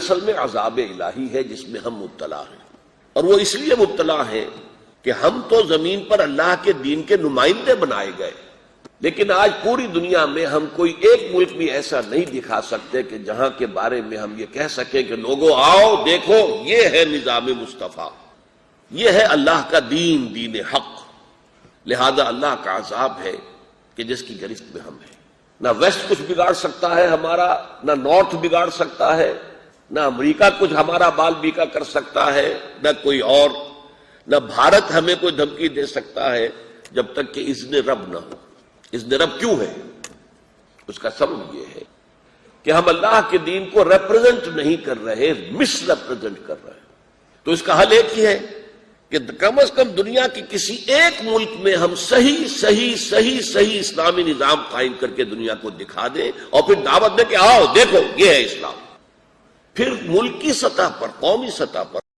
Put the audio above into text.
اصل میں عذاب الہی ہے جس میں ہم مبتلا ہیں، اور وہ اس لیے مبتلا ہیں کہ ہم تو زمین پر اللہ کے دین کے نمائندے بنائے گئے، لیکن آج پوری دنیا میں ہم کوئی ایک ملک بھی ایسا نہیں دکھا سکتے کہ جہاں کے بارے میں ہم یہ کہہ سکیں کہ لوگوں آؤ دیکھو یہ ہے نظام مصطفیٰ، یہ ہے اللہ کا دین، دین حق۔ لہذا اللہ کا عذاب ہے کہ جس کی گرفت میں ہم ہیں۔ نہ ویسٹ کچھ بگاڑ سکتا ہے ہمارا، نہ نارتھ بگاڑ سکتا ہے، نہ امریکہ کچھ ہمارا بال بیکا کر سکتا ہے، نہ کوئی اور، نہ بھارت ہمیں کوئی دھمکی دے سکتا ہے جب تک کہ اذن رب نہ ہو۔ اذن رب کیوں ہے؟ اس کا سبب یہ ہے کہ ہم اللہ کے دین کو ریپرزینٹ نہیں کر رہے، مس ریپرزینٹ کر رہے ہیں۔ تو اس کا حل ایک ہی ہے کہ کم از کم دنیا کے کسی ایک ملک میں ہم صحیح اسلامی نظام قائم کر کے دنیا کو دکھا دیں، اور پھر دعوت دیں کہ آؤ دیکھو یہ ہے اسلام۔ پھر ملکی سطح پر، قومی سطح پر